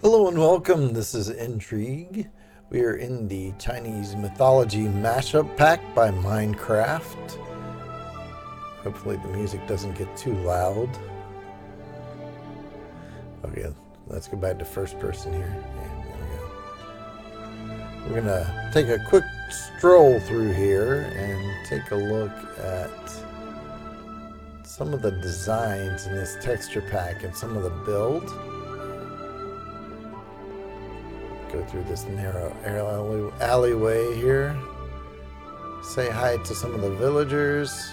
Hello and welcome. This is Intrigue. We are in the Chinese Mythology mashup pack by Minecraft. Hopefully the music doesn't get too loud. Okay, let's go back to first person here. Yeah, there we go. We're gonna take a quick stroll through here and take a look at some of the designs in this texture pack and some of the build. Go through this narrow alleyway here. Say hi to some of the villagers.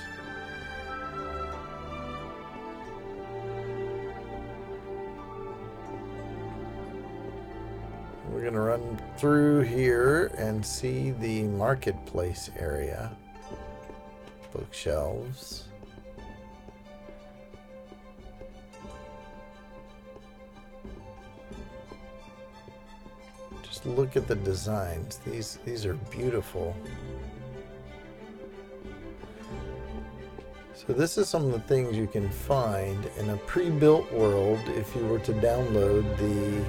We're gonna run through here and see the marketplace area. Bookshelves. Just look at the designs. These are beautiful. So this is some of the things you can find in a pre-built world if you were to download the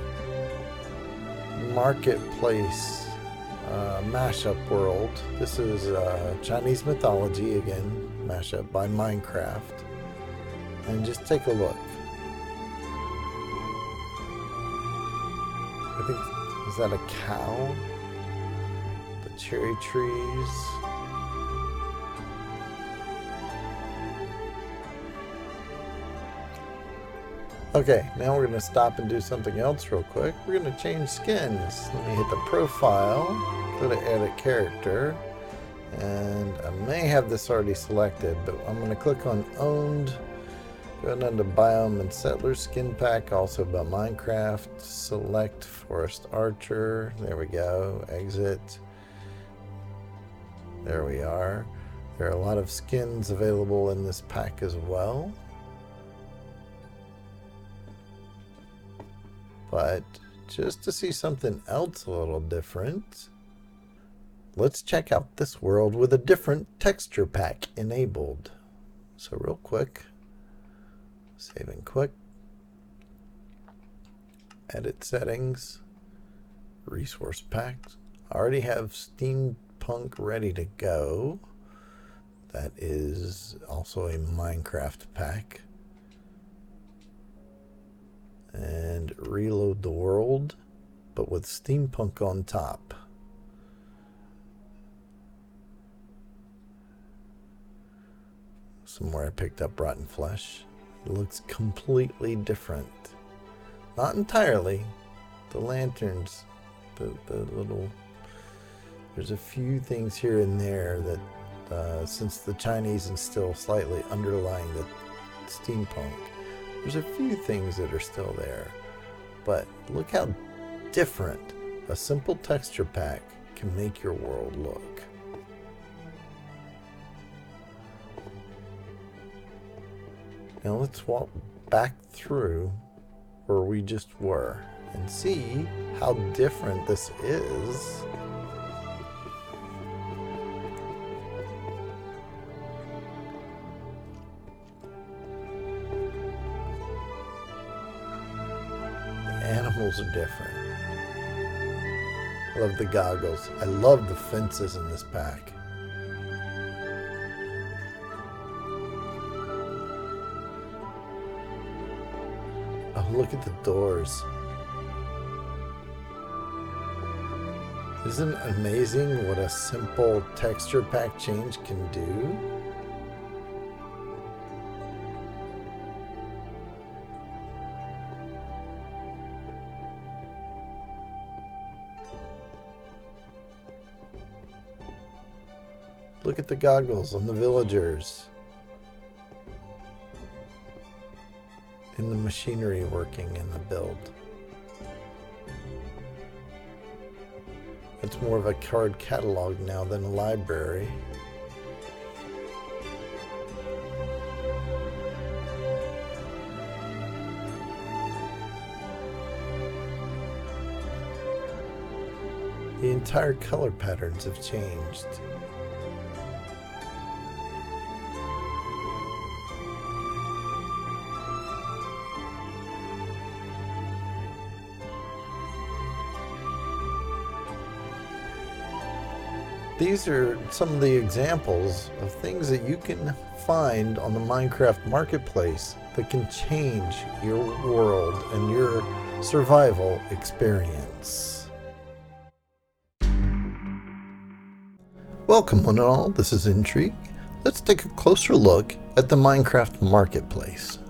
marketplace mashup world. This is Chinese Mythology, again, mashup by Minecraft. And just take a look. I think, is that a cow? The cherry trees. Okay, now we're going to stop and do something else real quick. We're going to change skins. Let me hit the profile, go to edit character, and I may have this already selected, but I'm going to click on owned, go down to Biome and Settler skin pack, also by Minecraft, select Forest Archer, there we go, exit, there we are. There are a lot of skins available in this pack as well. But just to see something else a little different, let's check out this world with a different texture pack enabled. So real quick, save and quick, edit settings, resource packs. I already have Steampunk ready to go. That is also a Minecraft pack. And reload the world, but with Steampunk on top. Somewhere I picked up rotten flesh. It looks completely different. Not entirely. The lanterns, the little... There's a few things here and there that, since the Chinese is still slightly underlying the Steampunk, there's a few things that are still there, but look how different a simple texture pack can make your world look. Now let's walk back through where we just were and see how different this is. Animals are different. I love the goggles. I love the fences in this pack. Oh, look at the doors. Isn't it amazing what a simple texture pack change can do? Look at the goggles on the villagers. And the machinery working in the build. It's more of a card catalog now than a library. The entire color patterns have changed. These are some of the examples of things that you can find on the Minecraft marketplace that can change your world and your survival experience. Welcome one and all, this is Intrigue. Let's take a closer look at the Minecraft marketplace.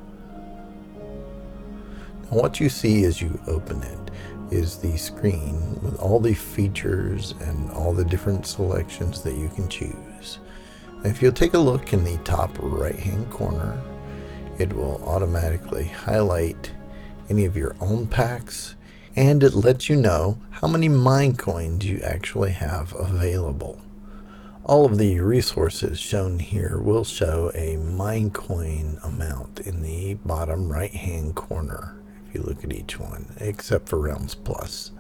Now, what you see as you open it is the screen with all the features and all the different selections that you can choose. If you'll take a look in the top right hand corner, it will automatically highlight any of your own packs, and it lets you know how many Minecoins you actually have available. All of the resources shown here will show a Minecoin amount in the bottom right hand corner. If you look at each one, except for Realms Plus.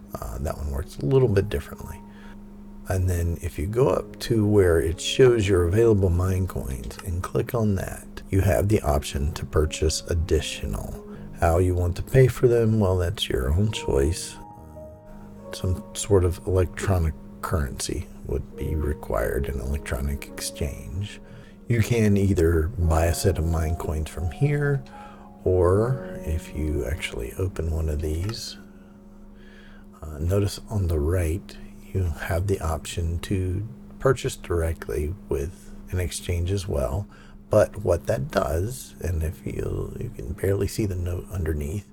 That one works a little bit differently. And then if you go up to where it shows your available Minecoins and click on that, you have the option to purchase additional. How you want to pay for them, well, that's your own choice. Some sort of electronic currency would be required in electronic exchange. You can either buy a set of Minecoins from here, or if you actually open one of these, notice on the right you have the option to purchase directly with an exchange as well. But what that does, and if you can barely see the note underneath,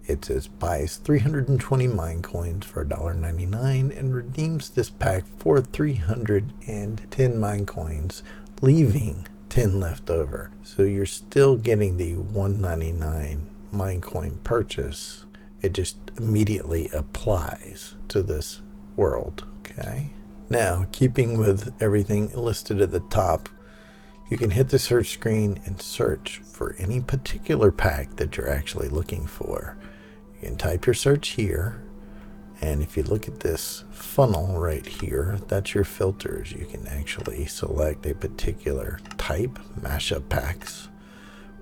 it says buys 320 Minecoins for $1.99 and redeems this pack for 310 Minecoins, leaving 10 left over. So you're still getting the $1.99 Minecoin purchase. It just immediately applies to this world. Okay. Now, keeping with everything listed at the top, you can hit the search screen and search for any particular pack that you're actually looking for. You can type your search here, and if you look at this funnel right here, that's your filters. You can actually select a particular type, mashup packs,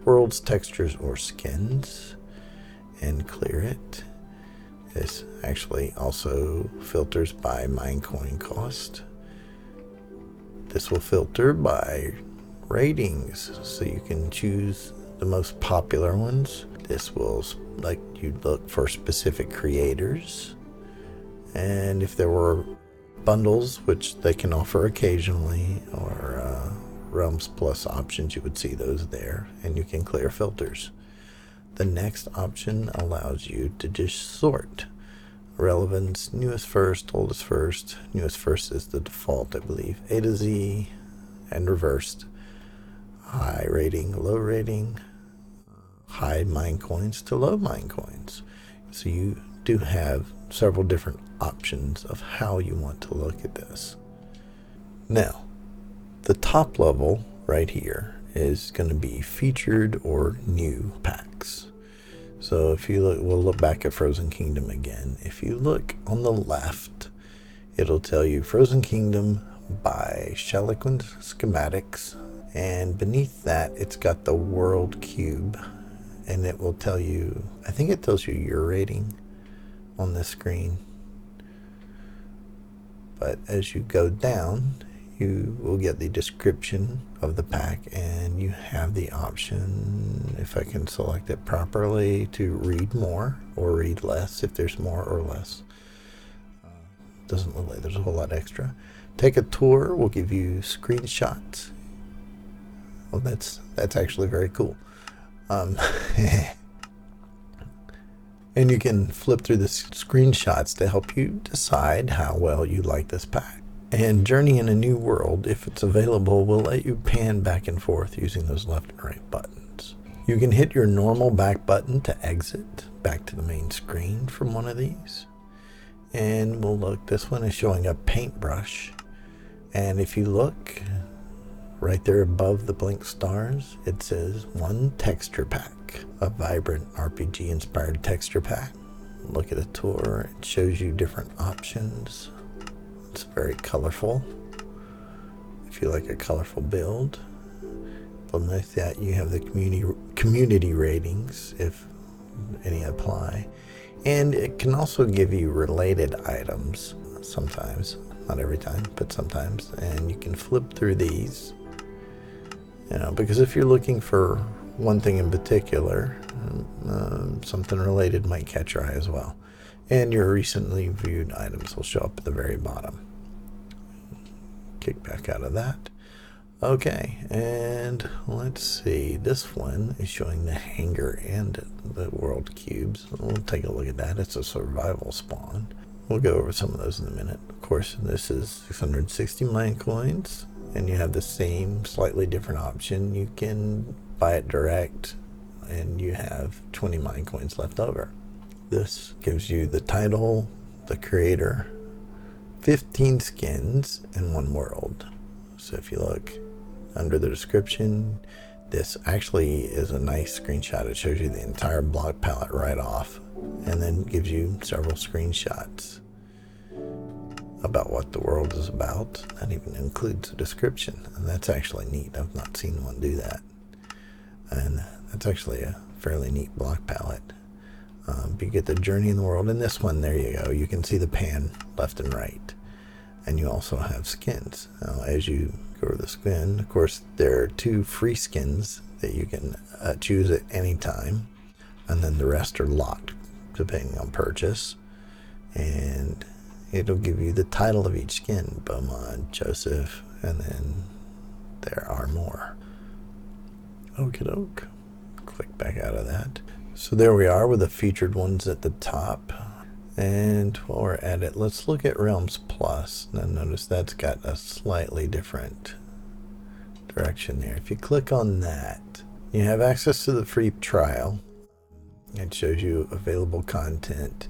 worlds, textures, or skins, and clear it. This actually also filters by Minecoin cost. This will filter by ratings, so you can choose the most popular ones. This will let you look for specific creators. And if there were bundles, which they can offer occasionally, or Realms Plus options, you would see those there, and you can clear filters. The next option allows you to just sort. Relevance, newest first, oldest first. Newest first is the default, I believe. A to Z, and reversed. High rating, low rating. High Minecoins to low Minecoins. So you do have several different options of how you want to look at this. Now, the top level right here is going to be featured or new packs. So if you look, we'll look back at Frozen Kingdom again. If you look on the left, it'll tell you Frozen Kingdom by Sheliquin Schematics, and beneath that it's got the world cube, and it will tell you, I think it tells you your rating on this screen. But as you go down, you will get the description of the pack, and you have the option, if I can select it properly, to read more or read less if there's more or less. Doesn't look like there's a whole lot extra. Take a tour will give you screenshots. Well, that's actually very cool. And you can flip through the screenshots to help you decide how well you like this pack. And Journey in a New World, if it's available, will let you pan back and forth using those left and right buttons. You can hit your normal back button to exit back to the main screen from one of these. And we'll look, this one is showing a paintbrush. And if you look right there above the blink stars, it says one texture pack, a vibrant RPG inspired texture pack. Look at a tour, it shows you different options. It's very colorful if you like a colorful build. Beneath that you have the community ratings, if any apply, and it can also give you related items sometimes. Not every time, but sometimes. And you can flip through these, you know, because if you're looking for one thing in particular, something related might catch your eye as well. And your recently viewed items will show up at the very bottom. Kick back out of that. Okay, and let's see. This one is showing the hangar and the world cubes. We'll take a look at that. It's a survival spawn. We'll go over some of those in a minute. Of course, this is 660 Minecoins, and you have the same, slightly different option. You can buy it direct, and you have 20 Minecoins left over. This gives you the title, the creator, 15 skins, and 1 world. So if you look under the description, this actually is a nice screenshot. It shows you the entire block palette right off, and then gives you several screenshots about what the world is about. That even includes a description, and that's actually neat. I've not seen one do that, and that's actually a fairly neat block palette. You get the journey in the world. In this one, there you go. You can see the pan left and right, and you also have skins. Now, as you go over the skin, of course, there are 2 free skins that you can choose at any time, and then the rest are locked depending on purchase. And it'll give you the title of each skin: Beaumont, Joseph, and then there are more. Okie doke. Click back out of that. So there we are with the featured ones at the top. And while we're at it, let's look at Realms Plus. Now notice that's got a slightly different direction there. If you click on that, you have access to the free trial. It shows you available content,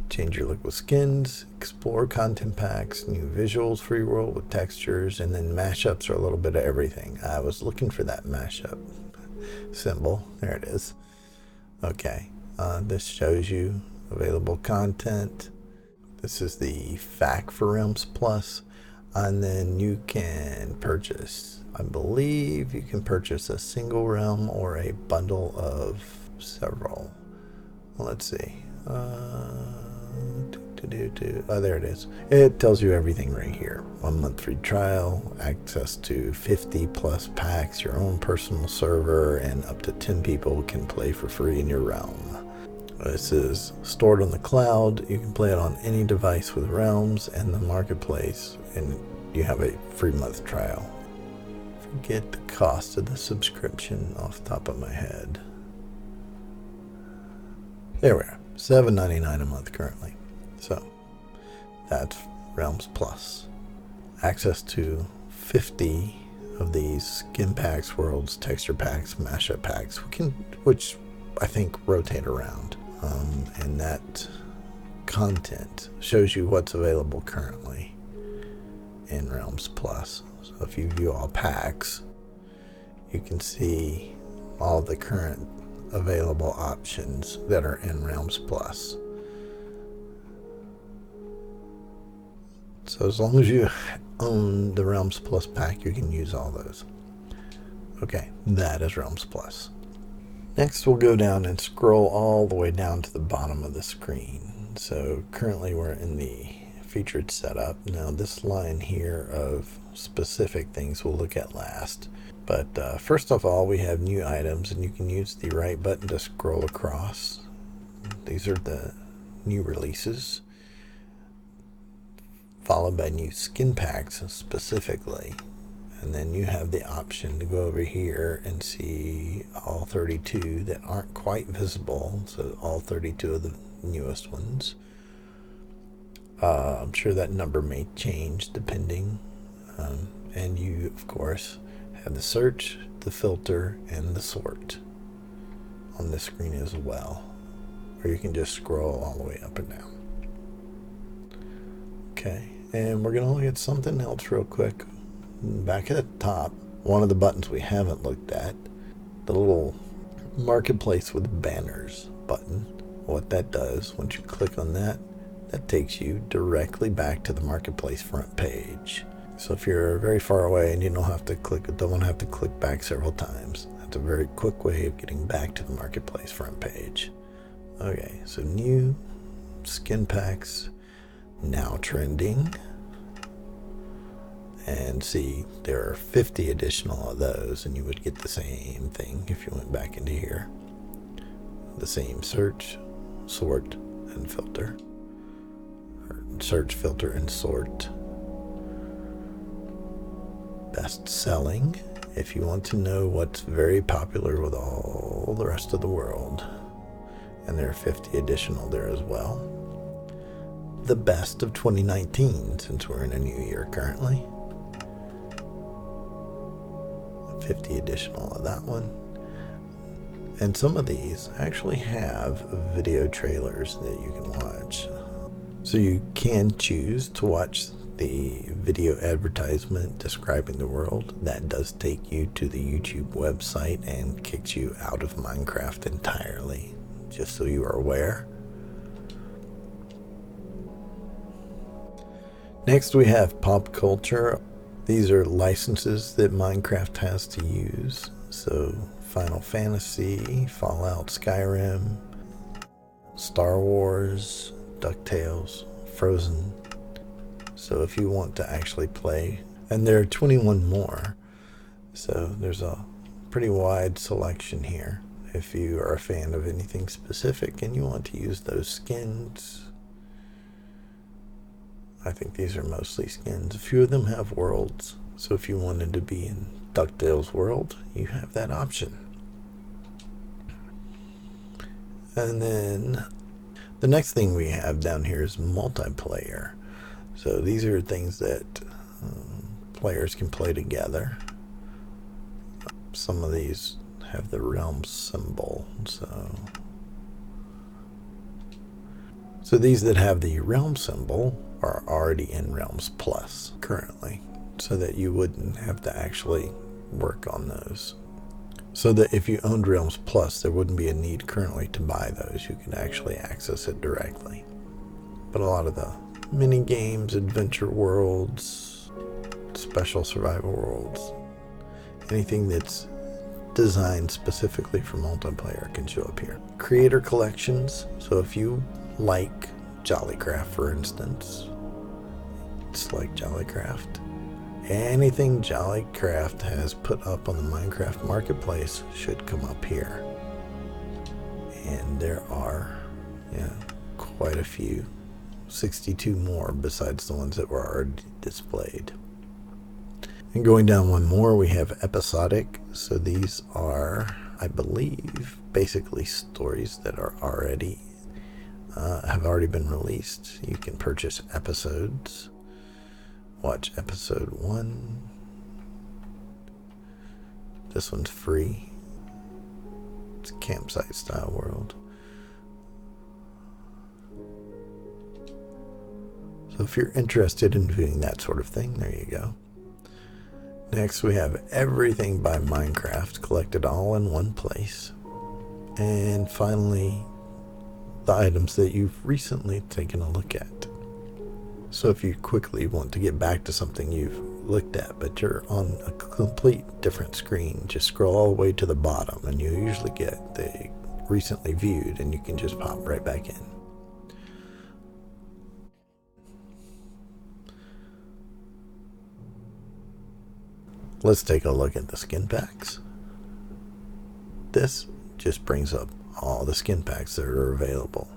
change your look with skins, explore content packs, new visuals, free world with textures, and then mashups are a little bit of everything. I was looking for that mashup symbol. There it is. Okay, this shows you available content. This is the FAQ for Realms Plus, and then you can purchase, I believe you can purchase a single realm or a bundle of several. Well, let's see. Oh, there it is. It tells you everything right here. 1 month free trial, access to 50 plus packs, your own personal server, and up to 10 people can play for free in your realm. This is stored on the cloud. You can play it on any device with Realms and the marketplace, and you have a free month trial. Forget the cost of the subscription off the top of my head. There we are, $7.99 a month currently. So that's Realms Plus. Access to 50 of these skin packs, worlds, texture packs, mashup packs, which I think rotate around. And that content shows you what's available currently in Realms Plus. So if you view all packs, you can see all the current available options that are in Realms Plus. So as long as you own the Realms Plus pack, you can use all those. Okay, that is Realms Plus. Next, we'll go down and scroll all the way down to the bottom of the screen. So currently we're in the featured setup. Now this line here of specific things we'll look at last. But first of all, we have new items, and you can use the right button to scroll across. These are the new releases, followed by new skin packs specifically. And then you have the option to go over here and see all 32 that aren't quite visible. So all 32 of the newest ones. I'm sure that number may change depending. And you, of course, have the search, the filter, and the sort on the screen as well. Or you can just scroll all the way up and down. Okay, and we're going to look at something else real quick. Back at the top, one of the buttons we haven't looked at, the little marketplace with banners button. What that does, once you click on that, that takes you directly back to the marketplace front page. So if you're very far away and you don't want to have to click back several times, that's a very quick way of getting back to the marketplace front page. Okay, so new skin packs, now trending. and see there are 50 additional of those, and you would get the same thing if you went back into here. The same search, sort, and filter. Or search, filter, and sort. Best selling, if you want to know what's very popular with all the rest of the world. And there are 50 additional there as well. The best of 2019, since we're in a new year currently. 50 additional of that one. And some of these actually have video trailers that you can watch. So you can choose to watch the video advertisement describing the world. That does take you to the YouTube website and kicks you out of Minecraft entirely, just so you are aware. Next we have pop culture. These are licenses that Minecraft has to use. So Final Fantasy, Fallout, Skyrim, Star Wars, DuckTales, Frozen. So if you want to actually play, and there are 21 more, so there's a pretty wide selection here. If you are a fan of anything specific and you want to use those skins, I think these are mostly skins. A few of them have worlds, so if you wanted to be in DuckTales world, you have that option. And then the next thing we have down here is multiplayer. So these are things that players can play together. Some of these have the realm symbol. So these that have the realm symbol are already in Realms Plus currently, so that you wouldn't have to actually work on those. So that if you owned Realms Plus, there wouldn't be a need currently to buy those. You can actually access it directly. But a lot of the mini games, adventure worlds, special survival worlds, anything that's designed specifically for multiplayer can show up here. Creator collections. So if you like Jollycraft, for instance, select Jollycraft. Anything Jollycraft has put up on the Minecraft marketplace should come up here. And there are quite a few. 62 more besides the ones that were already displayed. And going down one more, we have episodic. So these are, I believe, basically stories that are already have already been released. You can purchase episodes. Watch episode 1. This one's free. It's a campsite style world. So if you're interested in doing that sort of thing, there you go. Next we have everything by Minecraft collected all in one place. And finally, the items that you've recently taken a look at. So if you quickly want to get back to something you've looked at, but you're on a complete different screen, just scroll all the way to the bottom and you usually get the recently viewed, and you can just pop right back in. Let's take a look at the skin packs. This just brings up all the skin packs that are available.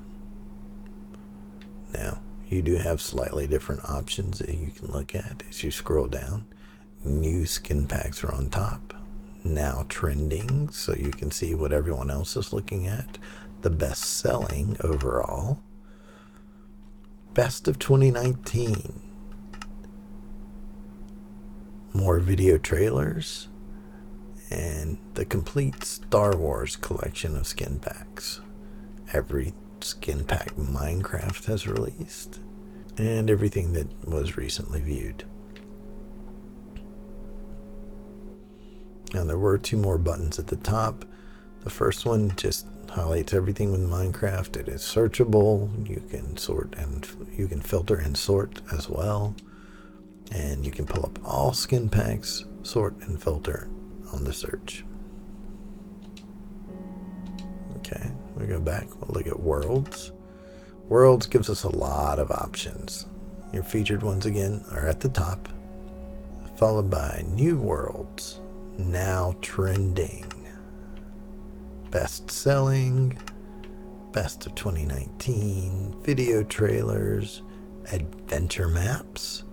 Now, you do have slightly different options that you can look at as you scroll down. New skin packs are on top. Now trending, so you can see what everyone else is looking at. The best selling overall. Best of 2019. More video trailers. And the complete Star Wars collection of skin packs. Every skin pack Minecraft has released, and everything that was recently viewed. Now there were 2 more buttons at the top. The first one just highlights everything with Minecraft. It is searchable. You can sort and you can filter and sort as well, and you can pull up all skin packs, sort and filter on the search. Okay, we go back, we'll look at worlds. Worlds gives us a lot of options. Your featured ones again are at the top. followed by New Worlds, Now Trending, Best Selling, Best of 2019, Video Trailers, Adventure Maps,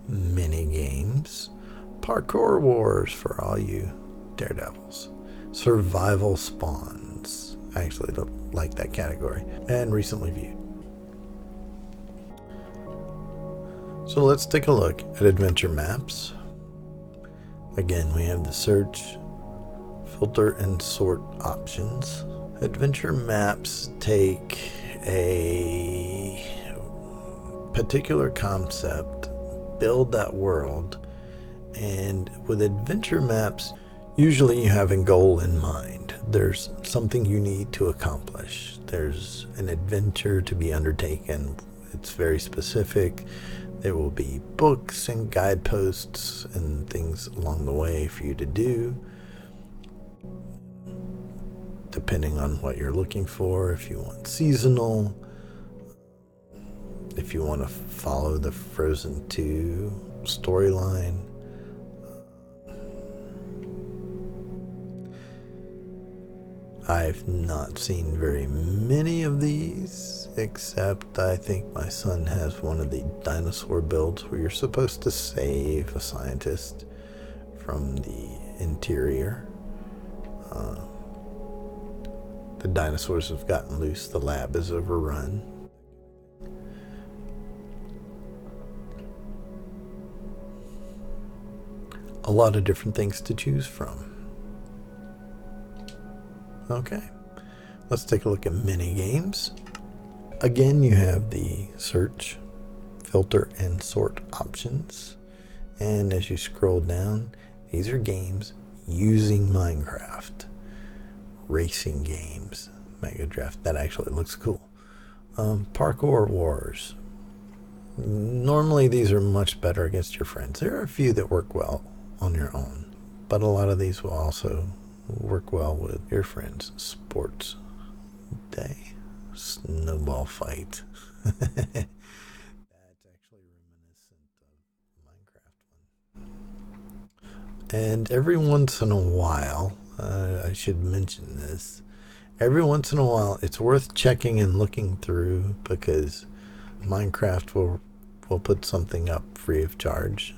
Mini Games, Parkour Wars for all you daredevils, Survival Spawns, I actually don't like that category, and Recently Viewed. So let's take a look at Adventure Maps. Again, we have the search, filter, and sort options. Adventure Maps take a particular concept, build that world, and with Adventure Maps, usually you have a goal in mind. There's something you need to accomplish. There's an adventure to be undertaken. It's very specific. There will be books and guideposts and things along the way for you to do, depending on what you're looking for. If you want seasonal, if you want to follow the Frozen 2 storyline. I've not seen very many of these, except I think my son has one of the dinosaur builds where you're supposed to save a scientist from the interior. The dinosaurs have gotten loose, the lab is overrun. A lot of different things to choose from. Okay, let's take a look at mini games. Again, you have the search, filter, and sort options. And as you scroll down, these are games using Minecraft. Racing games, Mega Draft, that actually looks cool. Parkour Wars. Normally these are much better against your friends. There are a few that work well on your own, but a lot of these will also work well with your friends. Sports Day, Snowball Fight. That's actually reminiscent of Minecraft one. And every once in a while, I should mention this, every once in a while it's worth checking and looking through, because Minecraft will put something up free of charge,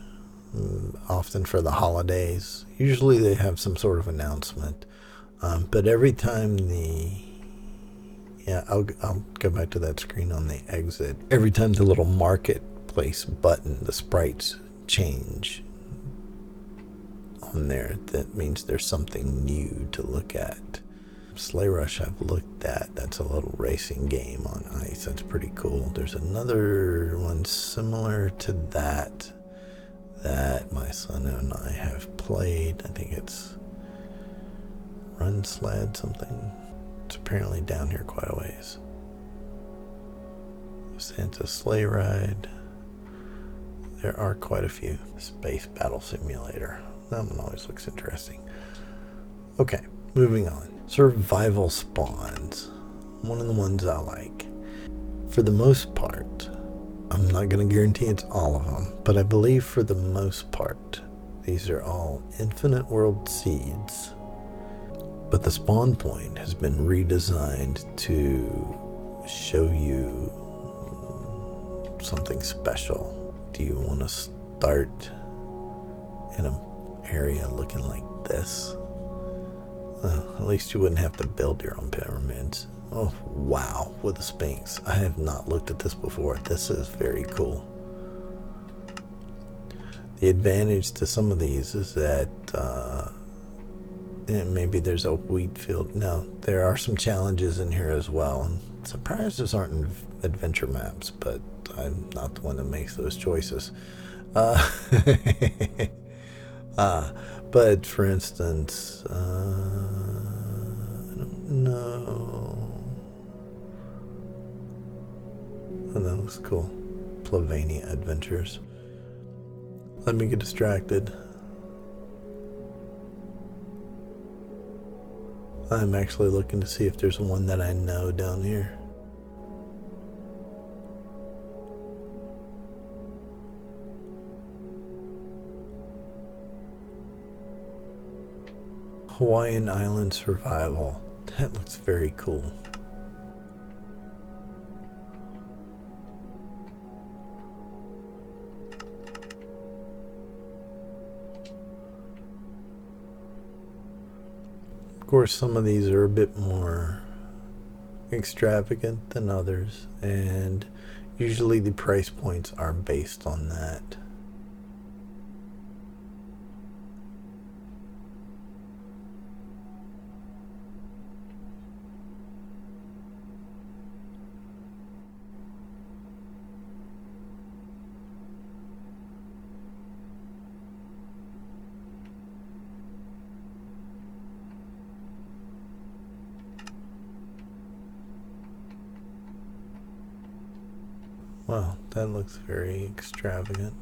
often for the holidays. Usually they have some sort of announcement, but every time I'll go back to that screen on the exit. Every time the little marketplace button, the sprites change on there, that means there's something new to look at. Sleigh Rush I've looked at. That's a little racing game on ice. That's pretty cool. There's another one similar to that my son and I have played. I think it's Run Sled something. It's apparently down here quite a ways. Santa Sleigh Ride. There are quite a few. Space Battle Simulator. That one always looks interesting. Okay, moving on. Survival Spawns. One of the ones I like. For the most part, I'm not going to guarantee it's all of them, but I believe for the most part, these are all infinite world seeds. But the spawn point has been redesigned to show you something special. Do you want to start in an area looking like this? Well, at least you wouldn't have to build your own pyramids. Oh, wow, with the Sphinx. I have not looked at this before. This is very cool. The advantage to some of these is that maybe there's a wheat field. No, there are some challenges in here as well. I'm surprised those aren't adventure maps, but I'm not the one that makes those choices. But for instance, I don't know. Oh, that looks cool. Plovania Adventures. Let me get distracted. I'm actually looking to see if there's one that I know down here. Hawaiian Island Survival. That looks very cool. Of course, some of these are a bit more extravagant than others, and usually the price points are based on that. Wow, that looks very extravagant.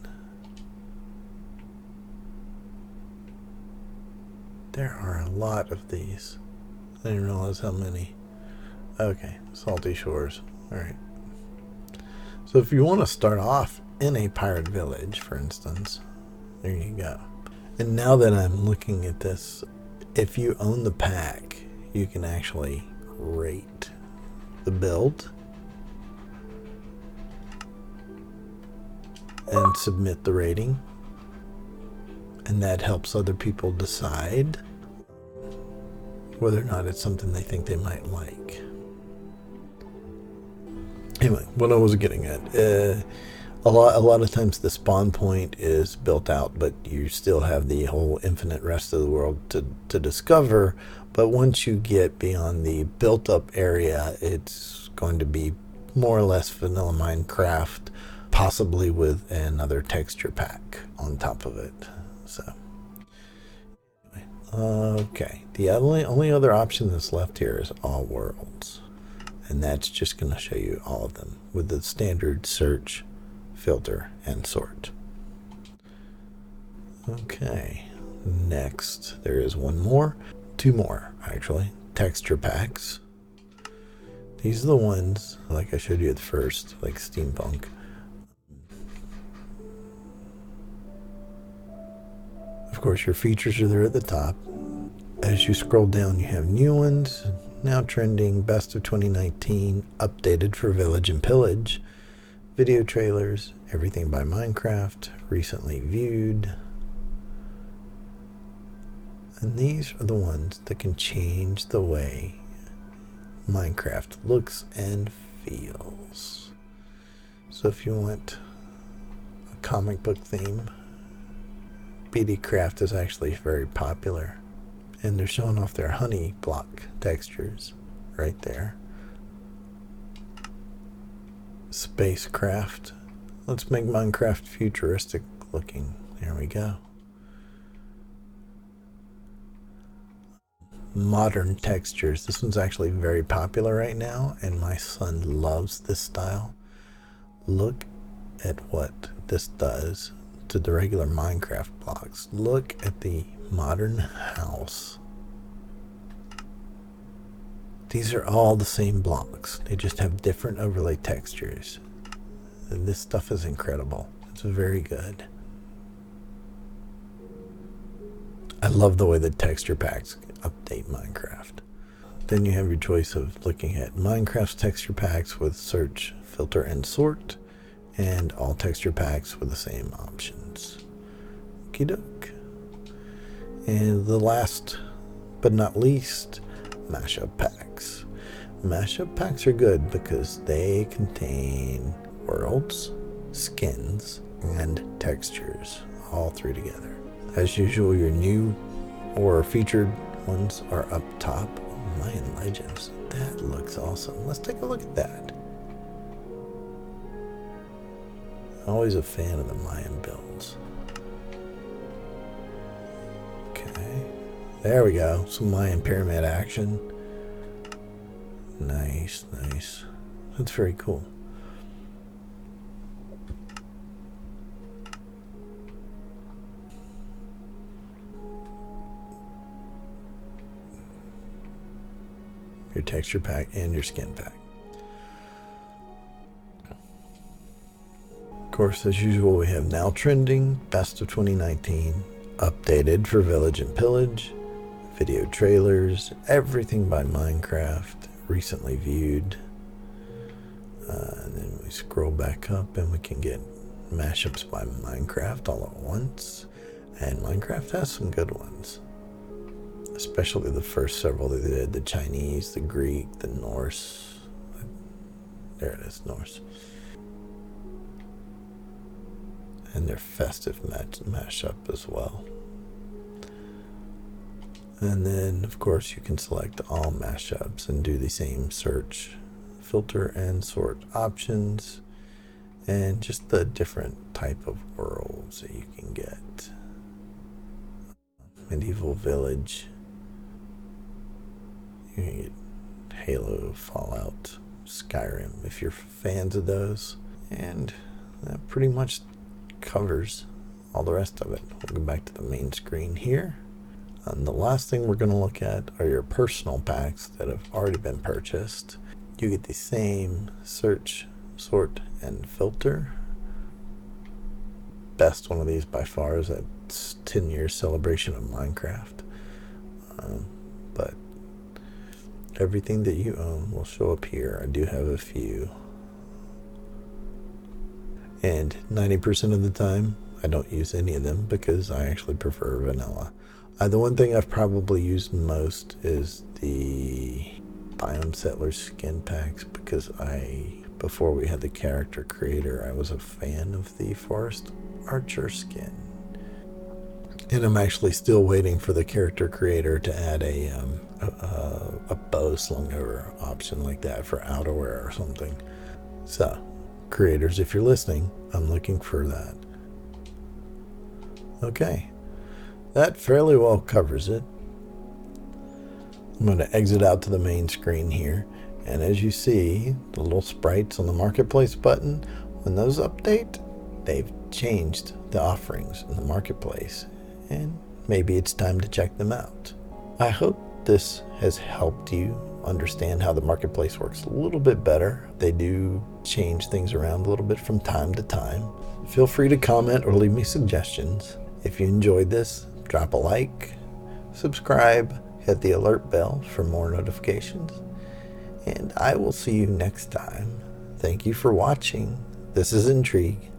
There are a lot of these. I didn't realize how many. Okay, Salty Shores. Alright. So if you want to start off in a pirate village, for instance, there you go. And now that I'm looking at this, if you own the pack, you can actually rate the build and submit the rating, and that helps other people decide whether or not it's something they think they might like. Anyway, what I was getting at, a lot of times the spawn point is built out, but you still have the whole infinite rest of the world to discover. But once you get beyond the built up area, it's going to be more or less vanilla Minecraft, possibly with another texture pack on top of it. So, okay. The only other option that's left here is all worlds, and that's just going to show you all of them with the standard search, filter, and sort. Okay. Next, there is two more actually, texture packs. These are the ones like I showed you at first, like Steampunk. Of course, your features are there at the top. As you scroll down, you have new ones, now trending, best of 2019, updated for Village and Pillage, video trailers, everything by Minecraft, recently viewed. And these are the ones that can change the way Minecraft looks and feels. So if you want a comic book theme, BD Craft is actually very popular, and they're showing off their honey block textures right there. Spacecraft. Let's make Minecraft futuristic looking. There we go. Modern textures. This one's actually very popular right now, and my son loves this style. Look at what this does to the regular Minecraft blocks. Look at the modern house. These are all the same blocks. They just have different overlay textures. And this stuff is incredible. It's very good. I love the way the texture packs update Minecraft. Then you have your choice of looking at Minecraft's texture packs with search, filter, and sort, and all texture packs with the same options. Okie doke. And the last but not least, mashup packs. Mashup packs are good because they contain worlds, skins, and textures, all three together. As usual, your new or featured ones are up top. Mayan Legends, that looks awesome. Let's take a look at that. Always a fan of the Mayan builds. Okay, there we go. Some Mayan pyramid action. Nice, nice. That's very cool. Your texture pack and your skin pack. Of course, as usual, we have now trending, best of 2019, updated for Village and Pillage, video trailers, everything by Minecraft, recently viewed. And then we scroll back up and we can get mashups by Minecraft all at once. And Minecraft has some good ones, especially the first several they did, the Chinese, the Greek, the Norse. There it is, Norse. And their festive mashup as well. And then, of course, you can select all mashups and do the same search, filter, and sort options, and just the different type of worlds that you can get. Medieval Village. You can get Halo, Fallout, Skyrim, if you're fans of those. And that pretty much covers all the rest of it. We'll go back to the main screen here. And the last thing we're going to look at are your personal packs that have already been purchased. You get the same search, sort, and filter. Best one of these by far is that 10-year celebration of Minecraft. But everything that you own will show up here. I do have a few. And 90% of the time, I don't use any of them because I actually prefer vanilla. The one thing I've probably used most is the Biome Settlers skin packs because before we had the character creator, I was a fan of the Forest Archer skin. And I'm actually still waiting for the character creator to add a bow slung over option like that for outerwear or something. So, creators, if you're listening, I'm looking for that. Okay. That fairly well covers it. I'm going to exit out to the main screen here. And as you see, the little sprites on the marketplace button, when those update, they've changed the offerings in the marketplace. And maybe it's time to check them out. I hope this has helped you understand how the marketplace works a little bit better. They do change things around a little bit from time to time. Feel free to comment or leave me suggestions. If you enjoyed this, drop a like, subscribe, hit the alert bell for more notifications, and I will see you next time. Thank you for watching. This is Intrigue.